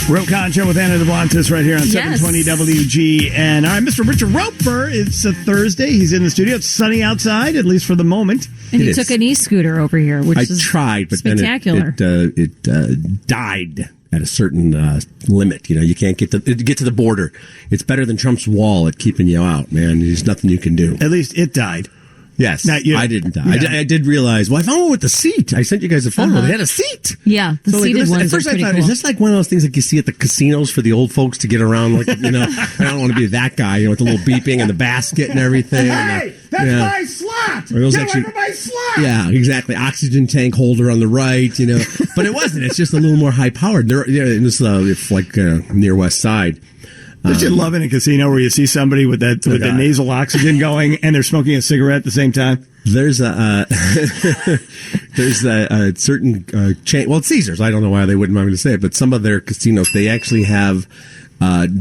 Roeper Show with Anna DeBlantis right here on 720 WGN. All right, Mr. Richard Roeper. It's a Thursday. He's in the studio. It's sunny outside, at least for the moment. And he took an e-scooter over here, which is tried, but spectacular. Then it died at a certain limit. You know, you can't get to the border. It's better than Trump's wall at keeping you out, man. There's nothing you can do. At least it died. Yes, not you. I didn't die. Yeah. I did realize. Well, I found one with the seat. I sent you guys a photo. They had a seat. Yeah, the seated ones at first are pretty I thought, cool. is this like one of those things like you see at the casinos for the old folks to get around? Like, you know, I don't want to be that guy, you know, with the little beeping and the basket and everything. Hey, that's my slot. Get away from my slot. Yeah, exactly. Oxygen tank holder on the right, you know. But it wasn't. It's just a little more high powered. It was it's like near West Side. Don't you love in a casino where you see somebody with the nasal oxygen going and they're smoking a cigarette at the same time? There's a certain chain. Well, it's Caesars. I don't know why they wouldn't mind me to say it, but some of their casinos, they actually have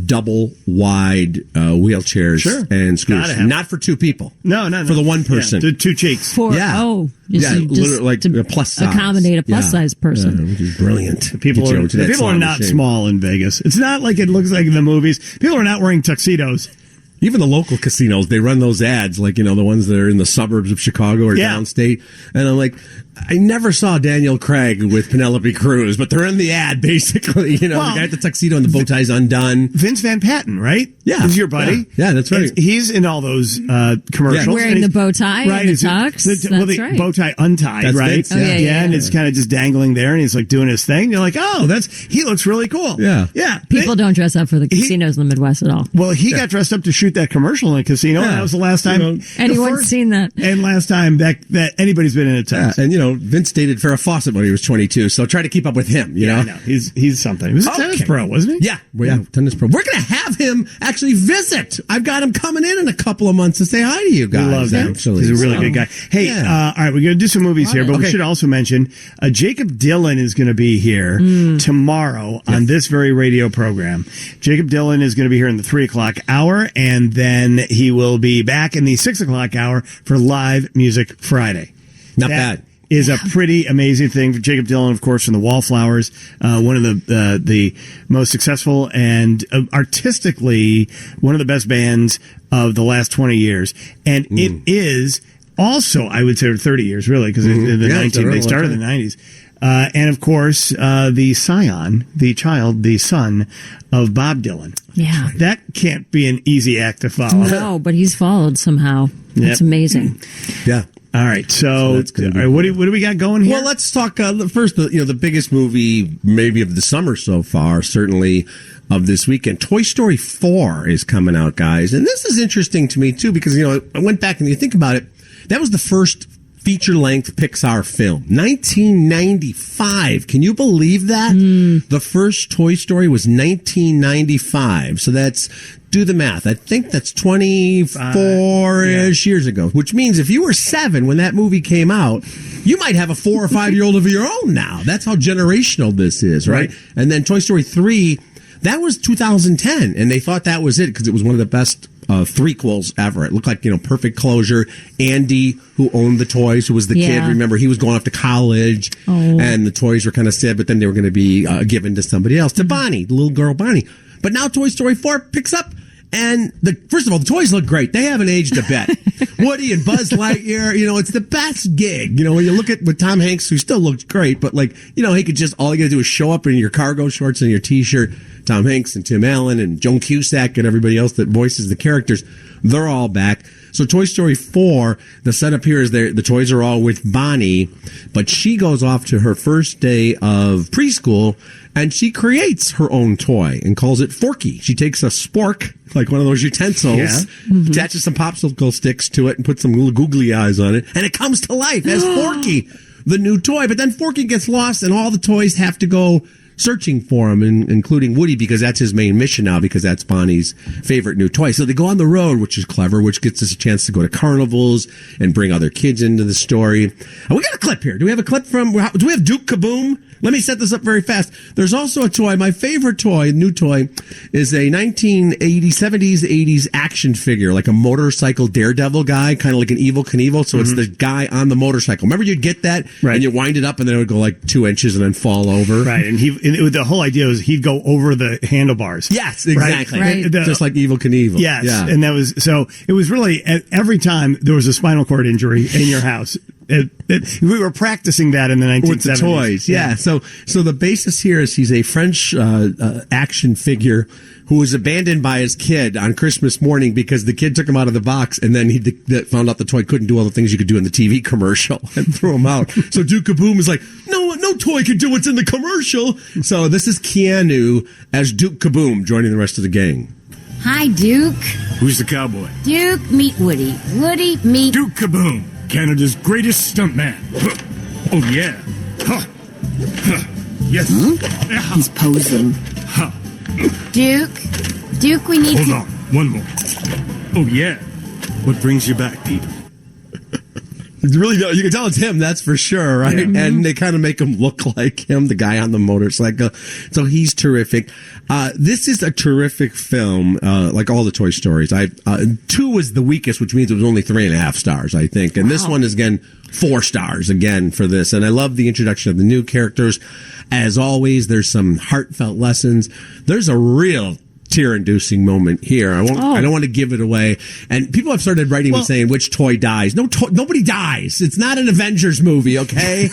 double wide wheelchairs and scooters. Not for two people. No, for the one person. Yeah, two cheeks. Literally like a plus size. Accommodate a plus size person. Which is brilliant. The people are not small in Vegas. It's not like it looks like in the movies. People are not wearing tuxedos. Even the local casinos, they run those ads, like, you know, the ones that are in the suburbs of Chicago or downstate. And I'm like, I never saw Daniel Craig with Penelope Cruz, but they're in the ad, basically. You know, the guy with the tuxedo and the bow tie's undone. Vince Van Patten, right? Yeah. Is your buddy? Yeah, that's right. He's in all those commercials. Wearing the bow tie and the tux. The right. bow tie untied, that's right? Vince, and it's kind of just dangling there, and he's like doing his thing. You're like, oh, he looks really cool. Yeah. Yeah. People don't dress up for the casinos in the Midwest at all. Well, he got dressed up to shoot that commercial in a casino, and that was the last time anyone's seen that. And last time that anybody's been in a tux. Yeah, and, you know, Vince dated Farrah Fawcett when he was 22, so try to keep up with him, you know? I know. He's something. He was a tennis pro, wasn't he? Yeah, tennis pro. We're going to have him actually visit. I've got him coming in a couple of months to say hi to you guys. We love that. Actually. He's a really good guy. Hey, all right, we're going to do some movies here, but we should also mention Jacob Dylan is going to be here tomorrow on this very radio program. Jacob Dylan is going to be here in the 3 o'clock hour, and then he will be back in the 6 o'clock hour for Live Music Friday. Not bad. Is a pretty amazing thing for Jacob Dylan, of course, from the Wallflowers, one of the most successful and artistically one of the best bands of the last 20 years. And it is also, I would say, 30 years, really, because they started in the 90s. And, of course, the scion, the son of Bob Dylan. Yeah. That can't be an easy act to follow. No, but he's followed somehow. That's amazing. Yeah. All right, so what do we got going here? Well, let's talk first. The biggest movie maybe of the summer so far, certainly of this weekend. Toy Story 4 is coming out, guys, and this is interesting to me too because I went back and you think about it. That was the first feature-length Pixar film, 1995. Can you believe that? The first Toy Story was 1995. So that's, do the math. I think that's 24-ish years ago, which means if you were 7 when that movie came out, you might have a 4 or 5-year-old of your own now. That's how generational this is, right? And then Toy Story 3, that was 2010, and they thought that was it because it was one of the best threequels ever. It looked like, perfect closure. Andy, who owned the toys, who was the kid, remember, he was going off to college, and the toys were kind of sad, but then they were going to be given to somebody else, to Bonnie, the little girl Bonnie. But now Toy Story 4 picks up, and first of all, the toys look great. They haven't aged a bit. Woody and Buzz Lightyear, it's the best gig. When you look at with Tom Hanks, who still looks great, but he could just, all you got to do is show up in your cargo shorts and your t-shirt. Tom Hanks and Tim Allen and Joan Cusack and everybody else that voices the characters, they're all back. So Toy Story 4, the setup here is the toys are all with Bonnie, but she goes off to her first day of preschool and she creates her own toy and calls it Forky. She takes a spork, like one of those utensils, attaches some popsicle sticks to it and puts some little googly eyes on it, and it comes to life as Forky, the new toy. But then Forky gets lost and all the toys have to go searching for him, including Woody, because that's his main mission now, because that's Bonnie's favorite new toy. So they go on the road, which is clever, which gets us a chance to go to carnivals and bring other kids into the story. And we got a clip here. Do we have a clip do we have Duke Kaboom? let me set this up very fast. There's also a toy. My favorite toy, new toy, is a 70s, 80s action figure, like a motorcycle daredevil guy, kind of like an Evel Knievel. So it's the guy on the motorcycle. Remember, you'd get that, and you wind it up, and then it would go like 2 inches and then fall over. Right, and the whole idea was he'd go over the handlebars. Yes, exactly. Right. Just like Evel Knievel. Yes, yeah. and it was really every time there was a spinal cord injury in your house. We were practicing that in the 1970s. With the toys, yeah. So the basis here is he's a French action figure who was abandoned by his kid on Christmas morning because the kid took him out of the box, and then he found out the toy couldn't do all the things you could do in the TV commercial and threw him out. So Duke Kaboom is like, no toy can do what's in the commercial. So this is Keanu as Duke Kaboom joining the rest of the gang. Hi, Duke. Who's the cowboy? Duke, meet Woody. Woody, meet... Duke Kaboom, Canada's greatest stuntman. Huh. Oh, yeah. Huh. Huh. Yes. Huh? He's posing. Huh. Duke, we need Hold on, one more. Oh, yeah. What brings you back, Pete? It's really, you can tell it's him, that's for sure, right? Yeah. And they kind of make him look like him, the guy on the motorcycle. So he's terrific. This is a terrific film, like all the Toy Stories. 2 was the weakest, which means it was only 3.5 stars, I think. And this one is, again, 4 stars again for this. And I love the introduction of the new characters. As always, there's some heartfelt lessons. There's a real tear-inducing moment here. I don't want to give it away. And people have started writing and saying which toy dies. Nobody dies. It's not an Avengers movie, okay?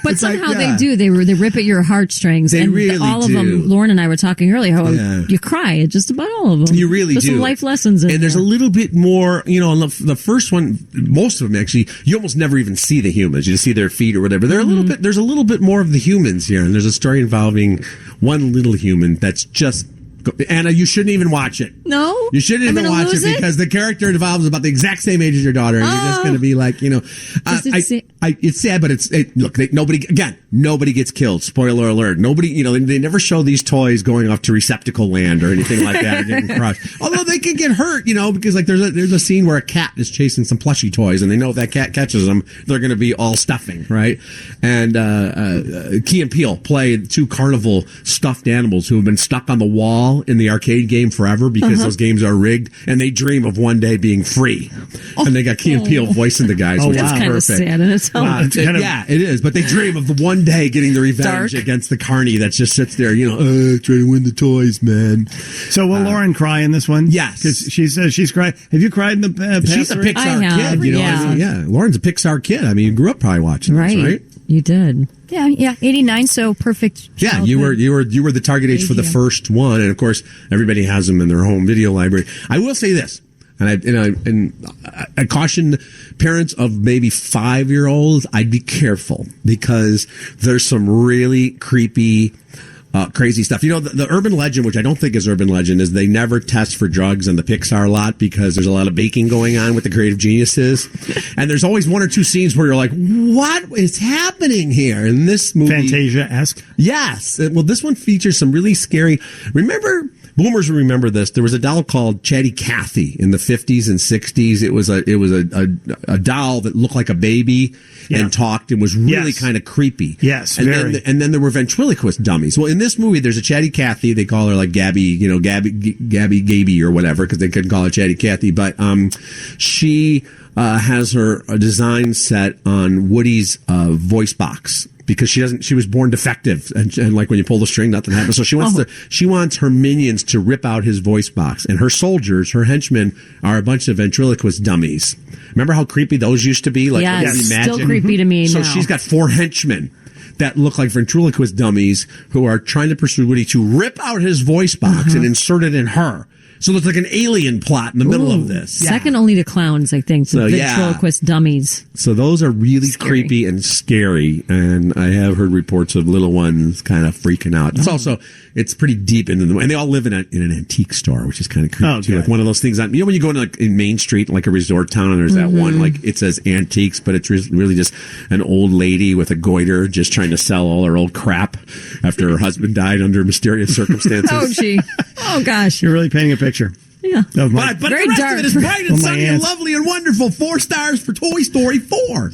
But it's somehow they do. They rip at your heartstrings. They and really all of do. them. Lauren and I were talking earlier how you cry at just about all of them. You really There's do. some life lessons in and there's a little bit more, on the first one, most of them actually, you almost never even see the humans. You just see their feet or whatever. There's a little bit more of the humans here. And there's a story involving one little human that's just... Anna, you shouldn't even watch it. No? You shouldn't even watch it because the character involved is about the exact same age as your daughter, and you're just going to be like, it's sad, but nobody gets killed. Spoiler alert. Nobody, they never show these toys going off to receptacle land or anything like that or getting crushed. Although they can get hurt, because like there's a scene where a cat is chasing some plushie toys, and they know if that cat catches them, they're going to be all stuffing, right? And Key and Peele play 2 carnival stuffed animals who have been stuck on the wall in the arcade game forever because those games are rigged, and they dream of one day being free. And they got Key and Peele voicing the guys, which is kind perfect. of sad in itself. It is. But they dream of the one day getting the revenge against the carny that just sits there, trying to win the toys, man. So will Lauren cry in this one? Yes, because she says she's cried. Have you cried in the past? She's a Pixar kid, Yeah, Lauren's a Pixar kid. I mean, you grew up probably watching this, right? You did. Yeah, 89, so perfect. Yeah, you were the target age for the first one, and of course everybody has them in their home video library. I will say this, and I caution parents of maybe 5-year-olds, I'd be careful because there's some really creepy crazy stuff. The urban legend, which I don't think is urban legend, is they never test for drugs in the Pixar lot because there's a lot of baking going on with the creative geniuses. And there's always 1 or 2 scenes where you're like, what is happening here? In this movie, Fantasia-esque? Yes. Well, this one features some really scary... Boomers will remember this. There was a doll called Chatty Cathy in the 50s and 60s. It was a doll that looked like a baby and talked and was really kind of creepy. Yes, and very. Then there were ventriloquist dummies. Well, in this movie, there's a Chatty Cathy. They call her like Gabby, Gaby or whatever because they couldn't call her Chatty Cathy. But she has her design set on Woody's voice box. Because she was born defective, and like when you pull the string, nothing happens. So she wants her minions to rip out his voice box, and her soldiers, her henchmen, are a bunch of ventriloquist dummies. Remember how creepy those used to be? Like still creepy to me. So now. she's got 4 henchmen that look like ventriloquist dummies who are trying to persuade Woody to rip out his voice box and insert it in her. So it's like an alien plot in the middle of this. Second only to clowns, I think. The ventriloquist dummies. So those are really creepy and scary. And I have heard reports of little ones kind of freaking out. It's pretty deep into them. And they all live in an antique store, which is kind of creepy too. Like one of those things on, when you go in Main Street, like a resort town, and there's that one, like it says antiques, but it's really just an old lady with a goiter just trying to sell all her old crap after her husband died under mysterious circumstances. Oh gosh. You're really painting a picture. Yeah. But the rest of it is bright and sunny and lovely and wonderful. 4 stars for Toy Story 4.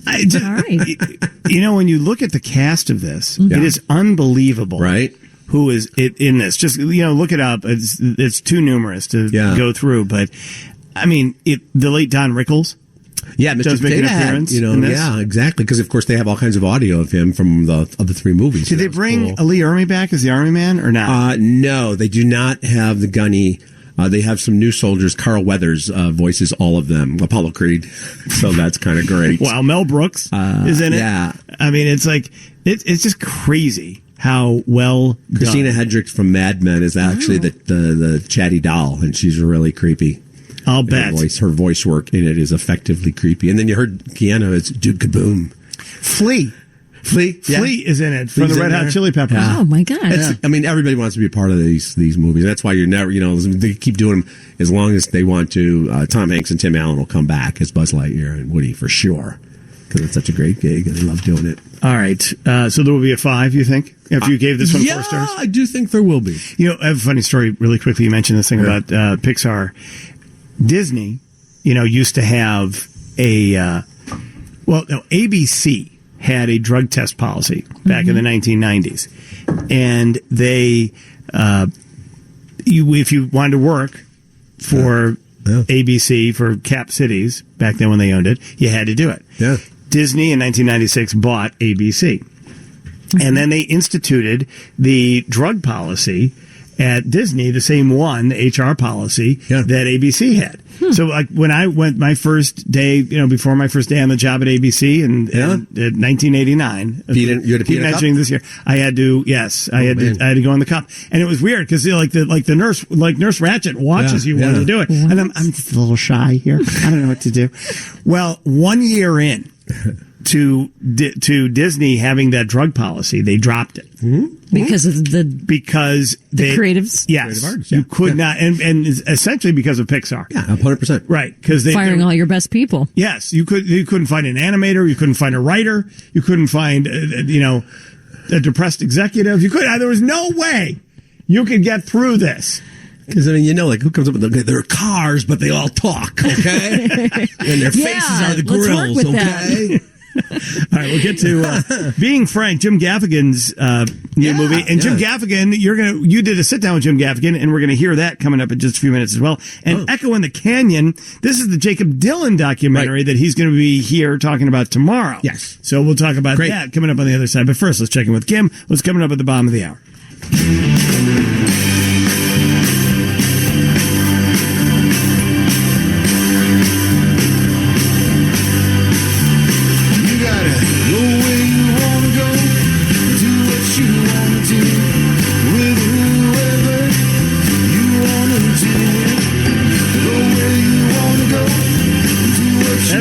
All right. You know, when you look at the cast of this, it is unbelievable. Right. Who is in this? Just, look it up. It's too numerous to go through. But, I mean, the late Don Rickles. Yeah, Mr. Does make an Potato Head, appearance in this? Yeah, exactly. Because, of course, they have all kinds of audio of him from the other 3 movies. Did they bring Ali Ermey back as the Army Man or not? No, they do not have the Gunny. They have some new soldiers. Carl Weathers voices all of them. Apollo Creed. So that's kind of great. Wow, Mel Brooks is in it. Yeah. I mean, it's like, it's just crazy how well Christina done. Hedrick from Mad Men is actually the chatty doll, and she's really creepy. I'll bet. Her voice work in it is effectively creepy. And then you heard Keanu, it's Dude Kaboom. Flea Yeah. is in it from Flea's the Red in Hot there. Chili Peppers. Oh my God. I mean, everybody wants to be a part of these movies. That's why you're never, they keep doing them as long as they want to. Tom Hanks and Tim Allen will come back as Buzz Lightyear and Woody for sure. Because it's such a great gig and they love doing it. All right. So there will be a 5, you think? After you gave this one 4 stars? I do think there will be. I have a funny story really quickly. You mentioned this thing about Pixar. Disney, used to have ABC had a drug test policy back in the 1990s. And they, if you wanted to work for ABC, for Cap Cities, back then when they owned it, you had to do it. Yeah. Disney in 1996 bought ABC. And then they instituted the drug policy at Disney, the same one, the HR policy that ABC had. So, like, when I went my first day, before my first day on the job at ABC in 1989, you had to pee in a cup? this year, I had to, I had to go in the cup, and it was weird because the nurse Ratchet watches you while you do it, and I'm just a little shy here. I don't know what to do. Well, 1 year in to Disney having that drug policy, they dropped it. Because of the creatives? Yes. Creative artists, you could not, and essentially because of Pixar. Yeah, 100%. Right. Because Firing all your best people. Yes. You couldn't find an animator. You couldn't find a writer. You couldn't find, a depressed executive. There was no way you could get through this. Because, who comes up with they're cars, but they all talk, okay? And their faces are the let's work grills, with okay? All right, we'll get to Being Frank, Jim Gaffigan's new movie. And Jim Gaffigan, you did a sit down with Jim Gaffigan, and we're going to hear that coming up in just a few minutes as well. And Echo in the Canyon, this is the Jacob Dylan documentary that he's going to be here talking about tomorrow. Yes. So we'll talk about that coming up on the other side. But first, let's check in with Kim. What's coming up at the bottom of the hour?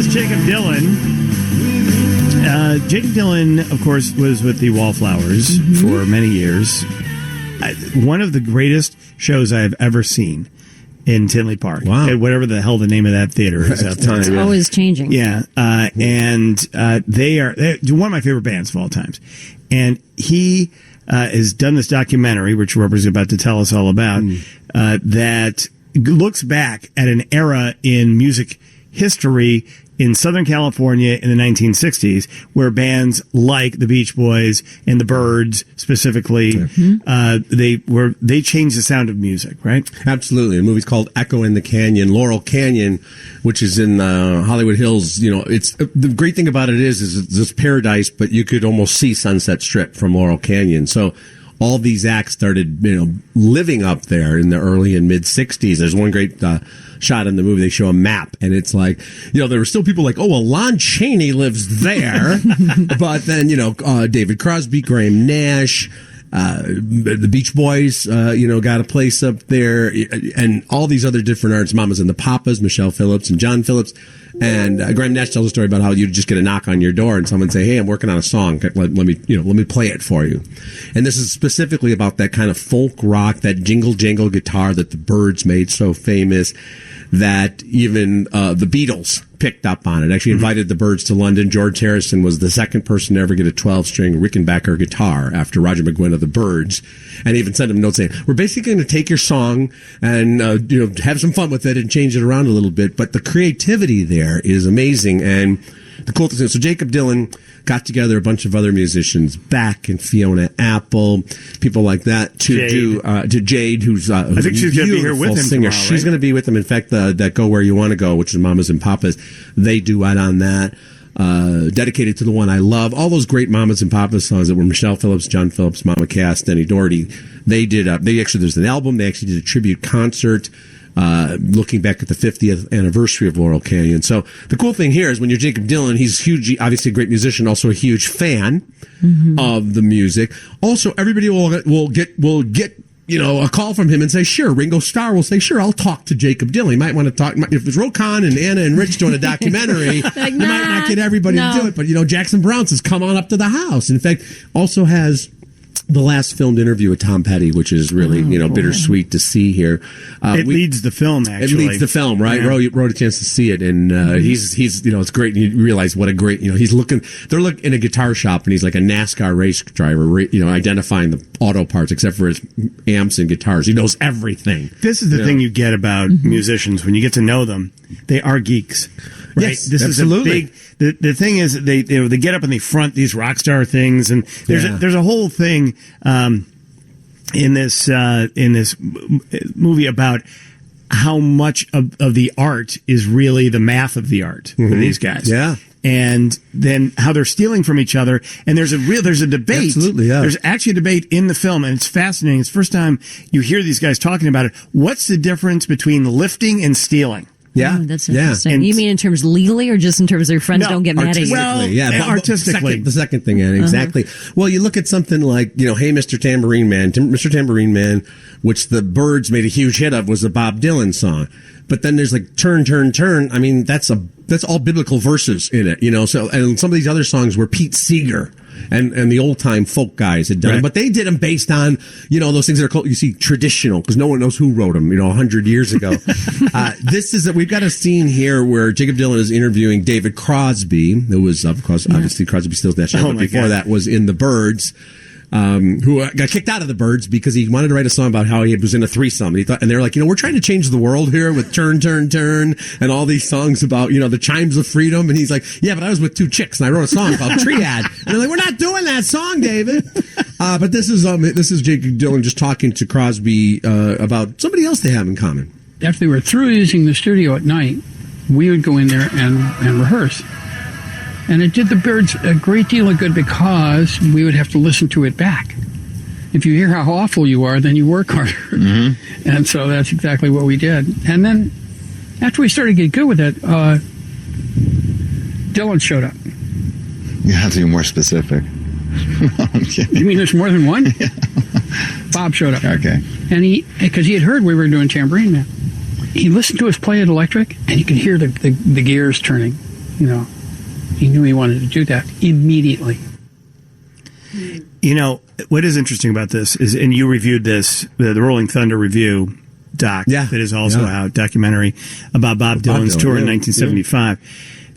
Jacob Dylan. Jacob Dylan, of course, was with the Wallflowers for many years. One of the greatest shows I have ever seen in Tinley Park. Wow. Whatever the hell the name of that theater is at the time. It's always changing. Yeah. They're one of my favorite bands of all times. And he has done this documentary, which Roeper's about to tell us all about, that looks back at an era in music history in Southern California in the 1960s, where bands like the Beach Boys and the Byrds specifically, they changed the sound of music, right? Absolutely. The movie's called Echo in the Canyon, Laurel Canyon, which is in Hollywood Hills. It's the great thing about it is it's this paradise, but you could almost see Sunset Strip from Laurel Canyon. So all these acts started, living up there in the early and mid 60s. There's one great shot in the movie. They show a map, and it's like, there were still people like, Lon Chaney lives there. But then, David Crosby, Graham Nash, the Beach Boys, got a place up there, and all these other different artists, Mamas and the Papas, Michelle Phillips and John Phillips. And Graham Nash tells a story about how you just get a knock on your door and someone say, "Hey, I'm working on a song. Let me play it for you." And this is specifically about that kind of folk rock, that jingle jangle guitar that the Byrds made so famous, that even the Beatles picked up on it. Actually invited the Byrds to London. George Harrison was the second person to ever get a 12-string Rickenbacker guitar after Roger McGuinn of the Byrds, and even sent him notes saying, "We're basically going to take your song and have some fun with it and change it around a little bit." But the creativity there is amazing, and the cool thing. So Jacob Dylan got together a bunch of other musicians, Beck and Fiona Apple, people like that, to Jade, who's I think she's going to be here with him singer. tomorrow, She's right? going to be with him. In fact, that Go Where You Want to Go, which is Mamas and Papas, they duet on that. Dedicated to the One I Love. All those great Mamas and Papas songs that were Michelle Phillips, John Phillips, Mama Cass, Denny Doherty. They did. There's an album. They actually did a tribute concert. Looking back at the 50th anniversary of Laurel Canyon. So the cool thing here is when you're Jacob Dylan, he's huge, obviously a great musician, also a huge fan of the music. Also, everybody will get a call from him and say, sure. Ringo Starr will say, sure, I'll talk to Jacob Dylan. He might want to talk. If it's Rokon and Anna and Rich doing a documentary, Like, you might not get everybody to do it. But, Jackson Brown says, come on up to the house. In fact, also has the last filmed interview with Tom Petty, which is really, bittersweet to see here. It leads the film, actually. It leads the film, right? Yeah. Wrote a chance to see it, and he's it's great. And you realize what a great, they're looking in a guitar shop, and he's like a NASCAR race driver, identifying the auto parts, except for his amps and guitars. He knows everything. This is the thing you get about musicians when you get to know them. They are geeks. Right? Yes, this absolutely. is a big. The thing is they get up and they front these rock star things, and there's a whole thing in this movie about how much of the art is really the math of the art for these guys. Yeah. And then how they're stealing from each other. And there's a debate. Absolutely, yeah. There's actually a debate in the film, and it's fascinating. It's the first time you hear these guys talking about it. What's the difference between lifting and stealing? Yeah, That's interesting. And you mean in terms legally or just in terms of your friends No, don't get mad at you? Well, artistically. The second thing, Annie, exactly. Well, you look at something like, Hey, Mr. Tambourine Man. Mr. Tambourine Man, which the Byrds made a huge hit of, was a Bob Dylan song. But then there's like Turn, Turn, Turn. I mean, that's all biblical verses in it, So, and some of these other songs were Pete Seeger and the old time folk guys had done them, but they did them based on, those things that are called, traditional, because no one knows who wrote them, 100 years ago. We've got a scene here where Jacob Dylan is interviewing David Crosby, who was, of course, obviously Crosby, Stills, Nash Young, but before that was in the Byrds. Who got kicked out of the Byrds because he wanted to write a song about how he was in a threesome. And they're like, we're trying to change the world here with Turn, Turn, Turn and all these songs about, the chimes of freedom. And he's like, yeah, but I was with two chicks and I wrote a song called Triad. And they're like, we're not doing that song, David. But this is Jacob Dylan just talking to Crosby, about somebody else they have in common. After they were through using the studio at night, we would go in there and rehearse. And it did the Byrds a great deal of good because we would have to listen to it back. If you hear how awful you are, then you work harder. Mm-hmm. And so that's exactly what we did. And then after we started to get good with it, Dylan showed up. You have to be more specific. You mean there's more than one? Yeah. Bob showed up. Okay. And because he had heard we were doing Tambourine Man. He listened to us play it electric, and you could hear the gears turning, He knew he wanted to do that immediately. What is interesting about this is, and you reviewed this, the Rolling Thunder review doc that is also out, documentary about Bob Dylan's tour in 1975.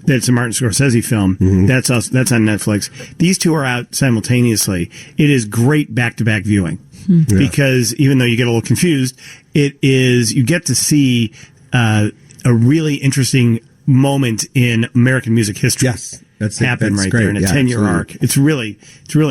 That's a Martin Scorsese film. Mm-hmm. That's on Netflix. These two are out simultaneously. It is great back-to-back viewing because even though you get a little confused, you get to see a really interesting moment in American music history. Yes. That's right great. there in a 10-year arc. It's really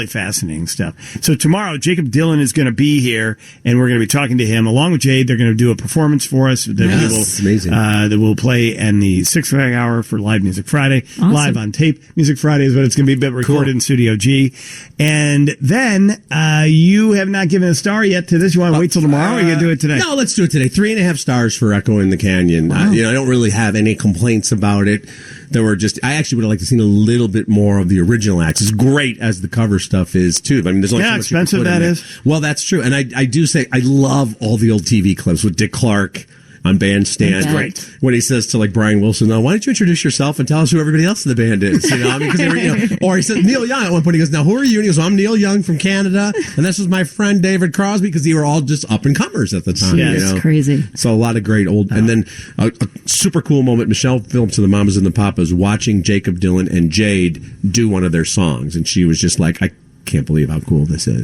fascinating stuff. So tomorrow, Jacob Dylan is going to be here, and we're going to be talking to him along with Jade. They're going to do a performance for us amazing. That will play in the 6 o'clock hour for Live Music Friday. Awesome. Live on tape Music Friday is what it's going to be, but recorded in Studio G. And then you have not given a star yet to this. You want to wait till tomorrow, or are you going to do it today? No, let's do it today. 3.5 stars for Echo in the Canyon. Wow. I don't really have any complaints about it. I actually would have liked to seen a little bit more of the original acts. As great as the cover stuff is, too. I mean, there's only so much expensive that is. Well, that's true. And I do say, I love all the old TV clips with Dick Clark on Bandstand. Right. When he says to Brian Wilson, why don't you introduce yourself and tell us who everybody else in the band is? Because they were, or he said Neil Young at one point. He goes, now who are you? And he goes, I'm Neil Young from Canada, and this was my friend David Crosby, because they were all just up and comers at the time. Yeah, it's crazy. So a lot of great old, and then a super cool moment. Michelle Phillips and the Mamas and the Papas watching Jacob Dylan and Jade do one of their songs, and she was just like, I can't believe how cool this is.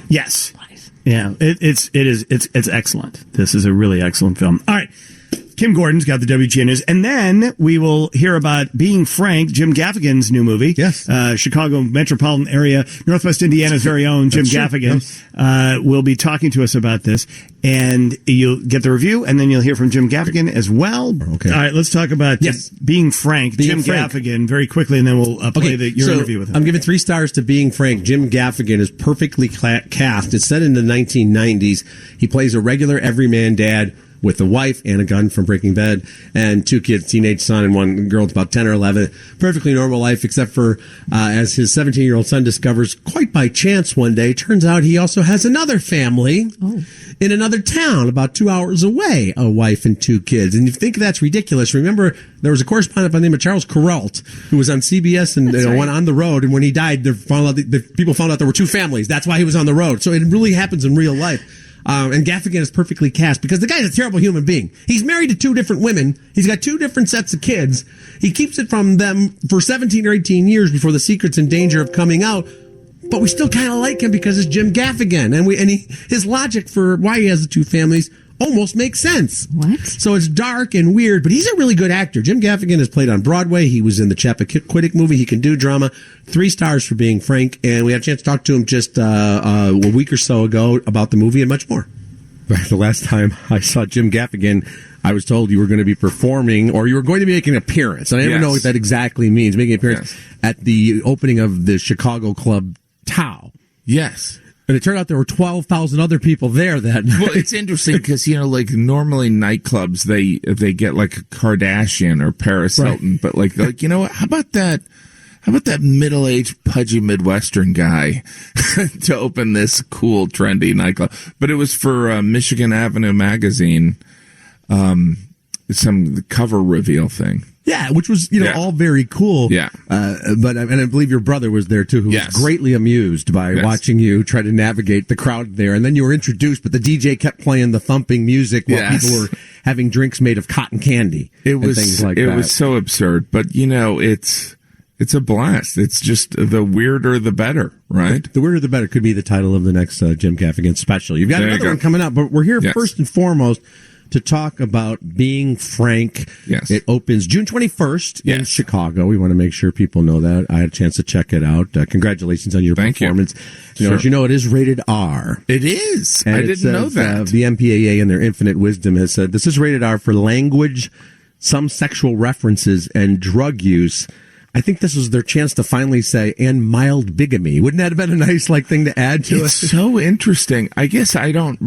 Yes. Yeah, it's excellent. This is a really excellent film. All right. Kim Gordon's got the WGN News. And then we will hear about Being Frank, Jim Gaffigan's new movie. Yes. Chicago metropolitan area, Northwest Indiana's very own Jim Gaffigan will be talking to us about this. And you'll get the review, and then you'll hear from Jim Gaffigan as well. Okay. All right, let's talk about Being Frank, Jim Frank. Gaffigan, very quickly, and then we'll play your interview with him. I'm giving 3 stars to Being Frank. Jim Gaffigan is perfectly cast. It's set in the 1990s. He plays a regular everyman dad with a wife and a gun from Breaking Bad and 2 kids, teenage son and one girl that's about 10 or 11. Perfectly normal life, except for as his 17-year-old son discovers quite by chance one day, turns out he also has another family in another town about 2 hours away, a wife and 2 kids. And you think that's ridiculous. Remember, there was a correspondent by the name of Charles Kuralt who was on CBS and went on the road. And when he died, people found out there were 2 families. That's why he was on the road. So it really happens in real life. And Gaffigan is perfectly cast because the guy's a terrible human being. He's married to 2 different women. He's got 2 different sets of kids. He keeps it from them for 17 or 18 years before the secret's in danger of coming out. But we still kind of like him because it's Jim Gaffigan. And his logic for why he has the 2 families almost makes sense. What? So it's dark and weird, but he's a really good actor. Jim Gaffigan has played on Broadway. He was in the Chappaquiddick movie. He can do drama. 3 stars for Being Frank. And we had a chance to talk to him just a week or so ago about the movie and much more. The last time I saw Jim Gaffigan, I was told you were going to be performing or you were going to be making an appearance. And I never know what that exactly means, making an appearance at the opening of the Chicago club Tao. Yes. And it turned out there were 12,000 other people there that night. Well, it's interesting because, like normally nightclubs, they get like a Kardashian or Paris Hilton, but like, you know what? How about that middle-aged, pudgy Midwestern guy to open this cool, trendy nightclub? But it was for Michigan Avenue magazine, some cover reveal thing. Yeah, which was, all very cool. Yeah. But I believe your brother was there too, who was greatly amused by watching you try to navigate the crowd there. And then you were introduced, but the DJ kept playing the thumping music while people were having drinks made of cotton candy. It was, things like that. It was so absurd, but it's a blast. It's just the weirder the better, right? The weirder the better could be the title of the next Jim Gaffigan special. You've got another one coming up, but we're here first and foremost to talk about Being Frank. Yes. It opens June 21st in Chicago. We want to make sure people know that. I had a chance to check it out. Congratulations on your performance. As you know, it is rated R. It is. And I didn't know that. The MPAA in their infinite wisdom has said this is rated R for language, some sexual references, and drug use. I think this was their chance to finally say, and mild bigamy. Wouldn't that have been a nice thing to add to it? It's so interesting. I guess I don't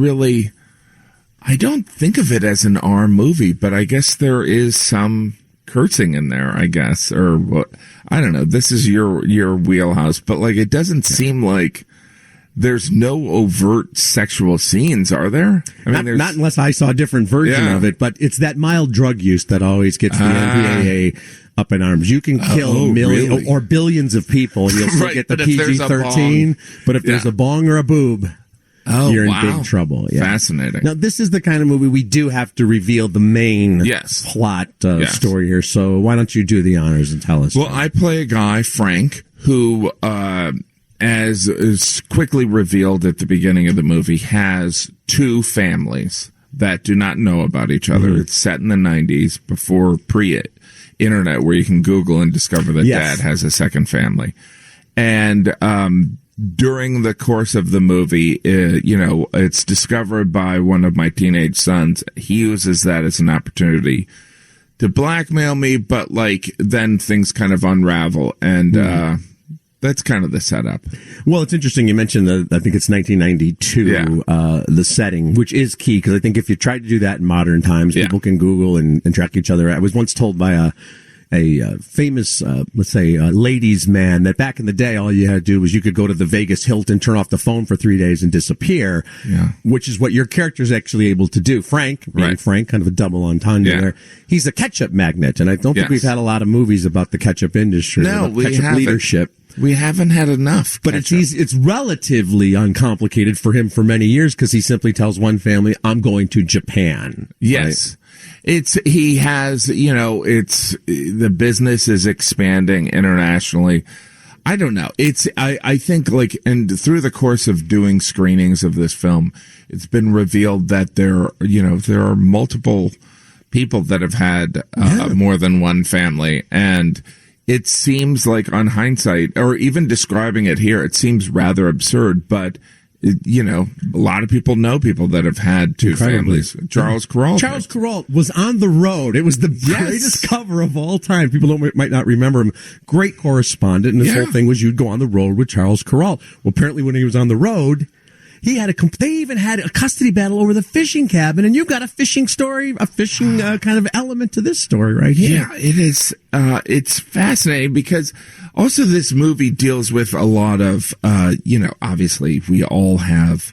think of it as an R movie, but I guess there is some cursing in there, I guess, or what? I don't know. This is your wheelhouse, but like, it doesn't seem like there's no overt sexual scenes, are there? I mean, not unless I saw a different version of it, but it's that mild drug use that always gets the MPAA up in arms. You can kill millions or billions of people and you'll still get the PG-13, but if there's a bong or a boob, you're in big trouble. Yeah. Fascinating. Now, this is the kind of movie we do have to reveal the main plot story here, so why don't you do the honors and tell us? Well, I play a guy, Frank, who, as is quickly revealed at the beginning of the movie, has 2 families that do not know about each other. It's set in the 90s, before pre-internet, where you can Google and discover that dad has a second family. And during the course of the movie, it's discovered by one of my teenage sons. He uses that as an opportunity to blackmail me, but then things kind of unravel, and that's kind of the setup. Well, it's interesting you mentioned I think it's 1992, the setting, which is key, because I think if you try to do that in modern times, people can Google and track each other. I was once told by a famous, let's say, ladies' man that back in the day, all you had to do was you could go to the Vegas Hilton, turn off the phone for 3 days and disappear, which is what your character's actually able to do. Frank, Frank, kind of a double entendre there. He's a ketchup magnet, and I don't think we've had a lot of movies about the ketchup industry, about ketchup leadership. We haven't had enough. But it's relatively uncomplicated for him for many years, because he simply tells one family, I'm going to Japan. Yes. Right? The business is expanding internationally. I don't know. I think and through the course of doing screenings of this film, it's been revealed that there are multiple people that have had more than one family. And it seems like, on hindsight, or even describing it here, it seems rather absurd, but a lot of people know people that have had two families. Charles Kuralt was on the road. It was the greatest cover of all time. People might not remember him. Great correspondent, and his whole thing was you'd go on the road with Charles Kuralt. Well, apparently when he was on the road, they even had a custody battle over the fishing cabin, and you got a fishing story, a fishing kind of element to this story right here. Yeah, it is. It's fascinating because also this movie deals with a lot of, obviously we all have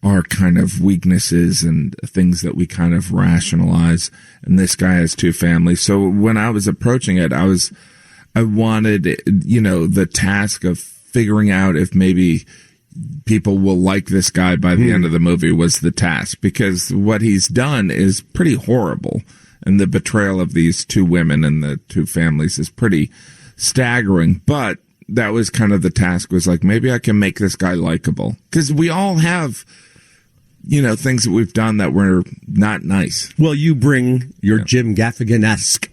our kind of weaknesses and things that we kind of rationalize. And this guy has two families. So when I was approaching it, I wanted, the task of figuring out if maybe people will like this guy by the end of the movie was the task, because what he's done is pretty horrible. And the betrayal of these two women and the two families is pretty staggering. But that was kind of the task, was like, maybe I can make this guy likable. Because we all have, things that we've done that were not nice. Well, you bring your Jim Gaffigan-esque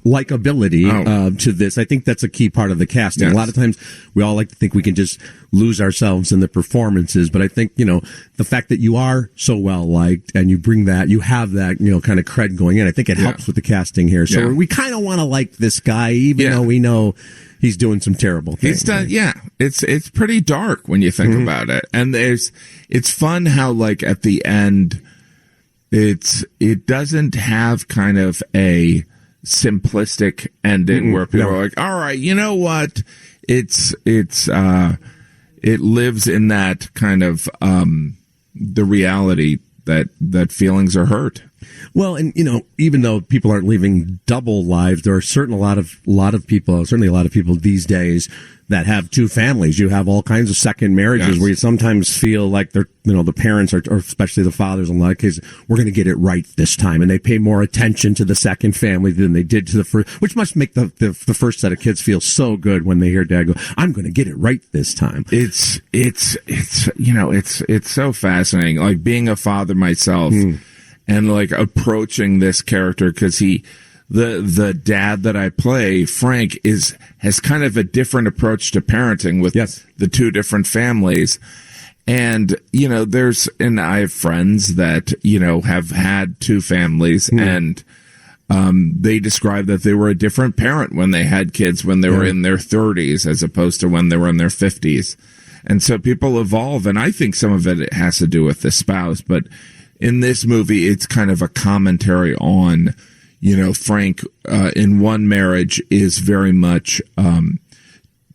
likability to this. I think that's a key part of the casting. Yes. A lot of times we all like to think we can just lose ourselves in the performances, but I think, the fact that you are so well liked and you bring that, you have that, kind of cred going in, I think it helps with the casting here. So we kind of want to like this guy, even though we know he's doing some terrible things. He's done, it's pretty dark when you think about it. And it's fun how, like, at the end, it doesn't have kind of a simplistic ending where people are like, all right, you know what? It lives in that kind of, the reality that feelings are hurt. Well, and even though people aren't living double lives, there are certainly a lot of people these days that have two families. You have all kinds of second marriages where you sometimes feel like they're, the parents are, or especially the fathers in a lot of cases, we're going to get it right this time, and they pay more attention to the second family than they did to the first, which must make the first set of kids feel so good when they hear dad go, I'm going to get it right this time. It's so fascinating. Like, being a father myself. And like approaching this character, because the dad that I play, Frank, has kind of a different approach to parenting with the two different families. And, I have friends that, have had two families, and they describe that they were a different parent when they had kids when they were in their 30s as opposed to when they were in their 50s. And so people evolve, and I think some of it has to do with the spouse, but in this movie, it's kind of a commentary on, Frank, in one marriage is very much,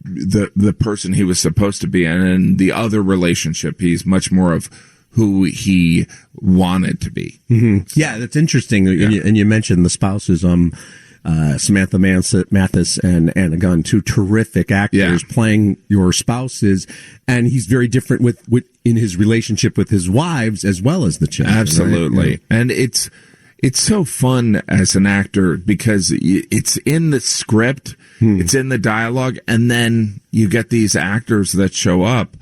the person he was supposed to be. And in the other relationship, he's much more of who he wanted to be. Mm-hmm. Yeah, that's interesting. Yeah. And you mentioned the spouses, Samantha Mathis and Anna Gunn, two terrific actors playing your spouses, and he's very different with in his relationship with his wives as well as the children. Absolutely, right? And it's so fun as an actor because it's in the script, it's in the dialogue, and then you get these actors that show up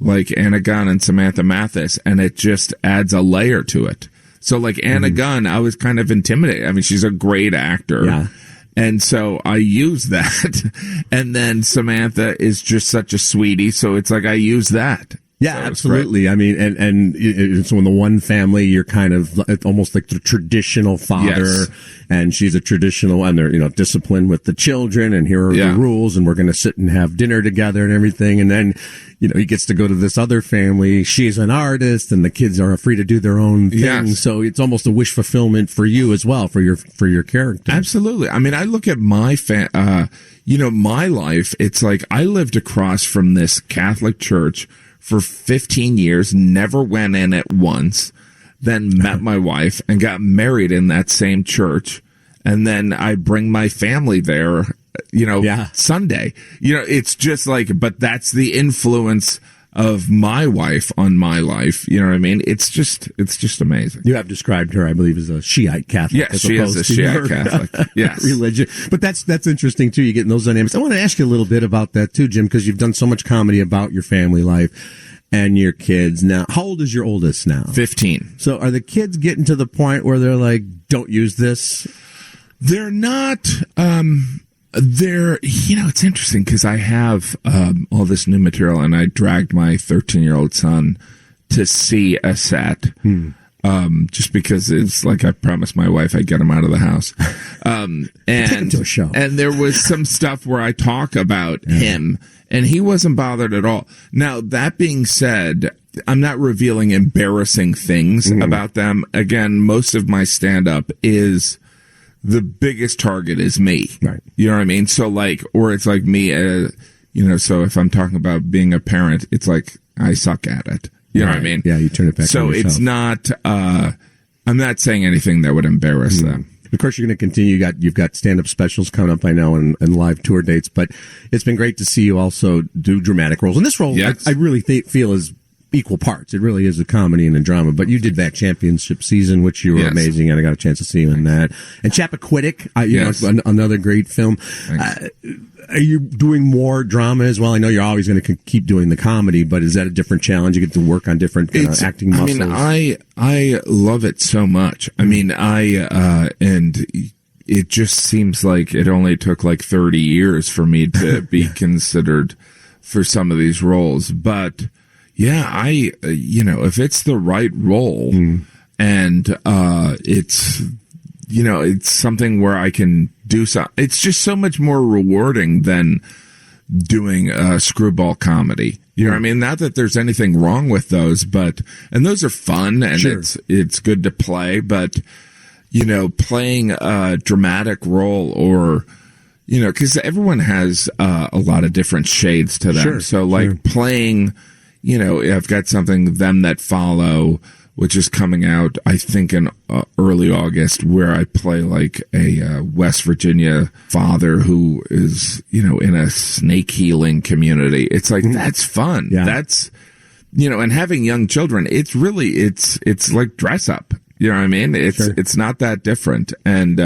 like Anna Gunn and Samantha Mathis, and it just adds a layer to it. So like Anna Gunn, I was kind of intimidated. I mean, she's a great actor. Yeah. And so I use that. And then Samantha is just such a sweetie. So it's like I use that. Yeah, so absolutely. I mean, and so in the one family, you're kind of almost like the traditional father, and she's a traditional, and they're, disciplined with the children, and here are the rules, and we're going to sit and have dinner together and everything. And then, he gets to go to this other family. She's an artist, and the kids are free to do their own thing. Yes. So it's almost a wish fulfillment for you as well, for your character. Absolutely. I mean, I look at my my life. It's like I lived across from this Catholic church for 15 years, never went in it once, then met my wife and got married in that same church. And then I bring my family there, Sunday. It's just like, but that's the influence of my wife on my life. You know what I mean? It's just amazing. You have described her, I believe, as a Shiite Catholic. Yes, she is a Shiite Catholic. Yes. Religion. But that's interesting too. You get in those dynamics. I want to ask you a little bit about that too, Jim, because you've done so much comedy about your family life. and your kids now. How old is your oldest now? 15. So are the kids getting to the point where they're like, don't use this? They're not. It's interesting because I have all this new material, and I dragged my 13-year-old son to see a set. Just because it's like I promised my wife I'd get him out of the house. And take him to a show. And there was some stuff where I talk about him, and he wasn't bothered at all. Now, that being said, I'm not revealing embarrassing things about them. Again, most of my stand-up is the biggest target is me. Right. You know what I mean? So or it's like me, so if I'm talking about being a parent, it's like I suck at it. You know what I mean? Yeah, you turn it back so on yourself. it's not, I'm not saying anything that would embarrass them. Of course, you're going to continue. You've got stand-up specials coming up, I know, and live tour dates, but it's been great to see you also do dramatic roles. And this role, yes. I really feel is equal parts. It really is a comedy and a drama, but you did that championship season, which you were amazing, and I got a chance to see you in that. And Chappaquiddick, another great film. Are you doing more drama as well? I know you're always going to keep doing the comedy, but is that a different challenge? You get to work on different acting muscles. I love it so much. I mean, and it just seems like it only took 30 years for me to be considered for some of these roles, but yeah, if it's the right role and it's something where I can do something, it's just so much more rewarding than doing a screwball comedy. You know what I mean? Not that there's anything wrong with those, and those are fun and it's good to play, but playing a dramatic role or, because everyone has a lot of different shades to them. Playing, I've got something, Them That Follow, which is coming out, I think, in early August, where I play a West Virginia father who is, in a snake healing community. It's that's fun. Yeah. That's, and having young children, it's really, it's like dress up. You know what I mean? It's not that different. And,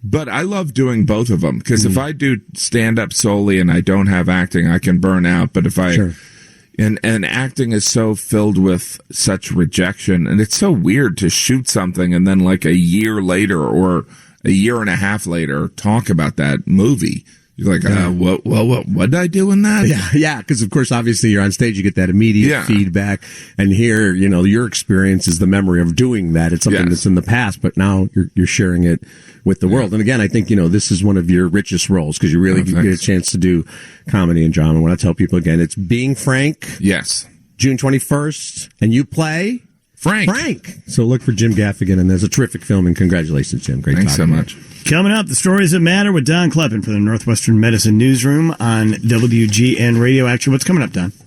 but I love doing both of them because if I do stand up solely and I don't have acting, I can burn out. But if I, And acting is so filled with such rejection, and it's so weird to shoot something and then a year later or a year and a half later talk about that movie. You're like, what did I do in that? Yeah, because of course, obviously, you're on stage, you get that immediate feedback, and here, your experience is the memory of doing that. It's something that's in the past, but now you're sharing it with the world. And again, I think this is one of your richest roles because you really get a chance to do comedy and drama. When I tell people again, it's Being Frank. Yes, June 21st, and you play Frank. So look for Jim Gaffigan, and there's a terrific film. And congratulations, Jim. Great. Thanks so much. Coming up, the stories that matter with Don Kleppen for the Northwestern Medicine Newsroom on WGN Radio. Actually, what's coming up, Don?